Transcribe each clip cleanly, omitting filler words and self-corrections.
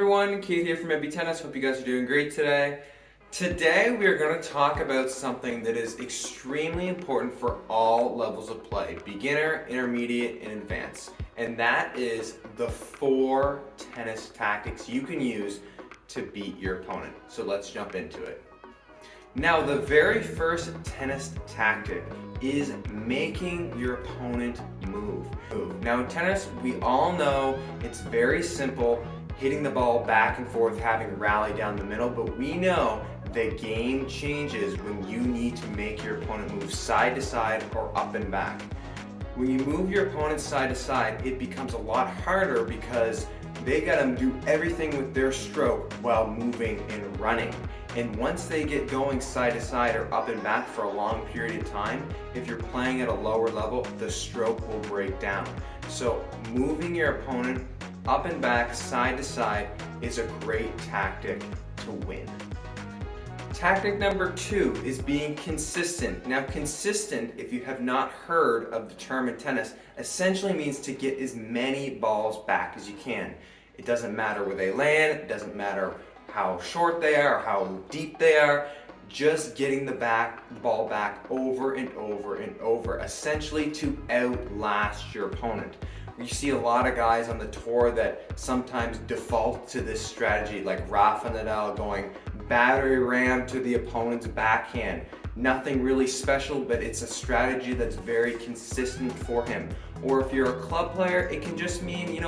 everyone, Keith here from MB Tennis. Hope you guys are doing great today. Today we are going to talk about something that is extremely important for all levels of play, beginner, intermediate, and advanced. And that is the 4 tennis tactics you can use to beat your opponent. So let's jump into it. Now, the very first tennis tactic is making your opponent move. Now in tennis, we all know it's very simple, hitting the ball back and forth, having a rally down the middle, but we know the game changes when you need to make your opponent move side to side or up and back. When you move your opponent side to side, it becomes a lot harder because they gotta do everything with their stroke while moving and running. And once they get going side to side or up and back for a long period of time, if you're playing at a lower level, the stroke will break down. So moving your opponent up and back, side to side is a great tactic to win. Tactic number 2 is being consistent. Now consistent, if you have not heard of the term in tennis, essentially means to get as many balls back as you can. It doesn't matter where they land, it doesn't matter how short they are or how deep they are, just getting the ball back over and over and over, essentially to outlast your opponent. You see a lot of guys on the tour that sometimes default to this strategy, like Rafa Nadal going battery ram to the opponent's backhand. Nothing really special, but it's a strategy that's very consistent for him. Or if you're a club player, it can just mean,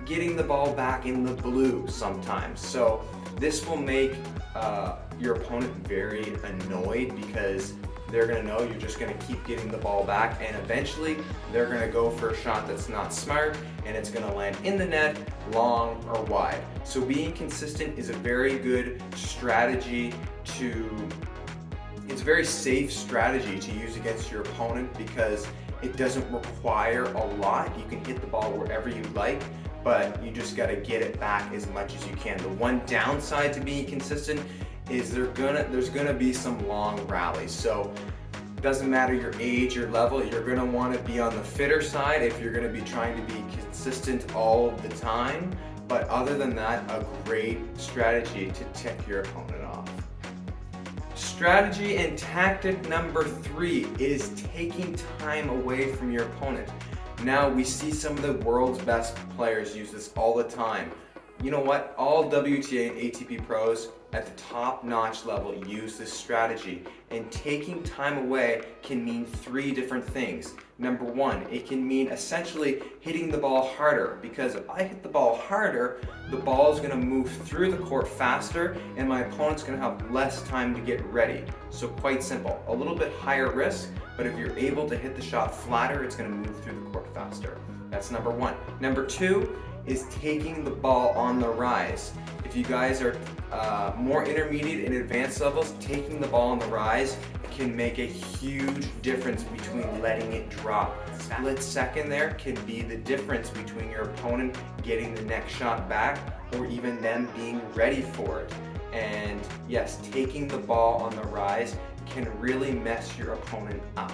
getting the ball back in the blue sometimes. So this will make your opponent very annoyed because they're going to know you're just going to keep getting the ball back, and eventually they're going to go for a shot that's not smart and it's going to land in the net, long or wide. So being consistent is a very good strategy it's a very safe strategy to use against your opponent because it doesn't require a lot. You can hit the ball wherever you like, but you just got to get it back as much as you can. The one downside to being consistent is there's gonna be some long rallies. So it doesn't matter your age, your level, you're gonna want to be on the fitter side if you're gonna be trying to be consistent all the time. But other than that, a great strategy to tick your opponent off. Strategy and tactic number 3 is taking time away from your opponent. Now we see some of the world's best players use this all the time. You know what? All WTA and ATP pros at the top-notch level use this strategy, and taking time away can mean 3 different things. Number 1, it can mean essentially hitting the ball harder, because if I hit the ball harder, the ball is going to move through the court faster and my opponent's going to have less time to get ready. So quite simple, a little bit higher risk, but if you're able to hit the shot flatter, it's going to move through the court faster. That's number 1. Number 2 is taking the ball on the rise. If you guys are more intermediate and advanced levels, taking the ball on the rise can make a huge difference between letting it drop. Split second there can be the difference between your opponent getting the next shot back or even them being ready for it. And yes, taking the ball on the rise can really mess your opponent up.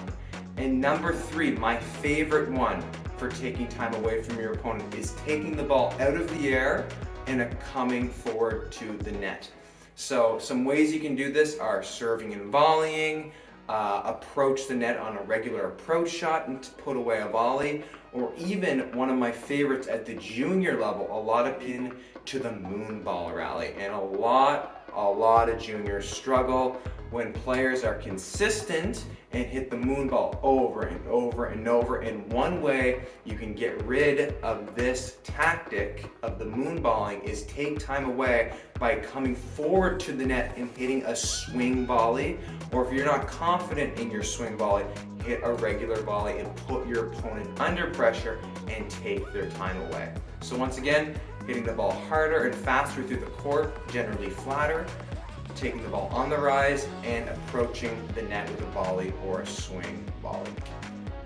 And number 3, my favorite one for taking time away from your opponent, is taking the ball out of the air and coming forward to the net. So some ways you can do this are serving and volleying, approach the net on a regular approach shot and put away a volley, or even one of my favorites at the junior level, a lot of pin to the moon ball rally. And a lot of juniors struggle when players are consistent and hit the moon ball over and over and over. And one way you can get rid of this tactic of the moon balling is take time away by coming forward to the net and hitting a swing volley. Or if you're not confident in your swing volley, hit a regular volley and put your opponent under pressure and take their time away. So once again, hitting the ball harder and faster through the court, generally flatter, taking the ball on the rise, and approaching the net with a volley or a swing volley.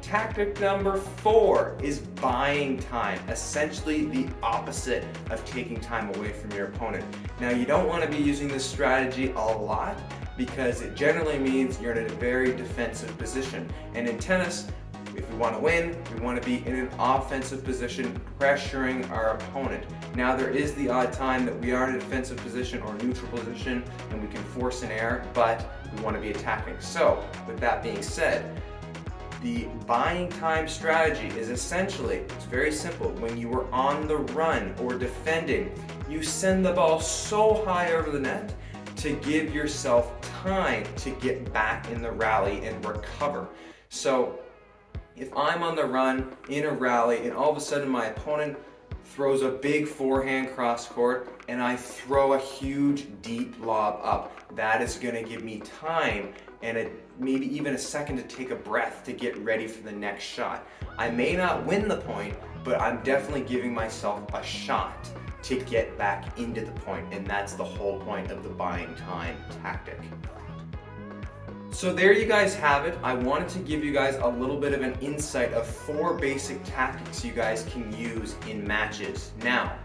Tactic number 4 is buying time, essentially the opposite of taking time away from your opponent. Now you don't want to be using this strategy a lot because it generally means you're in a very defensive position. And in tennis, if We want to win, we want to be in an offensive position, pressuring our opponent. Now there is the odd time that we are in a defensive position or neutral position and we can force an error, but we want to be attacking. So, with that being said, the buying time strategy is essentially, it's very simple. When you are on the run or defending, you send the ball so high over the net to give yourself time to get back in the rally and recover. So if I'm on the run in a rally and all of a sudden my opponent throws a big forehand cross court and I throw a huge deep lob up, that is going to give me time and maybe even a second to take a breath to get ready for the next shot. I may not win the point, but I'm definitely giving myself a shot to get back into the point, and that's the whole point of the buying time tactic. So there you guys have it. I wanted to give you guys a little bit of an insight of 4 basic tactics you guys can use in matches. Now,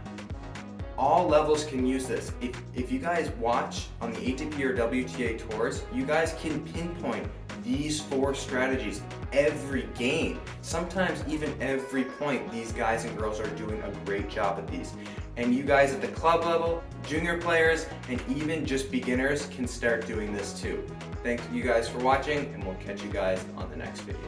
all levels can use this. If you guys watch on the ATP or WTA tours, you guys can pinpoint these 4 strategies every game. Sometimes even every point, these guys and girls are doing a great job at these. And you guys at the club level, junior players, and even just beginners can start doing this too. Thank you guys for watching, and we'll catch you guys on the next video.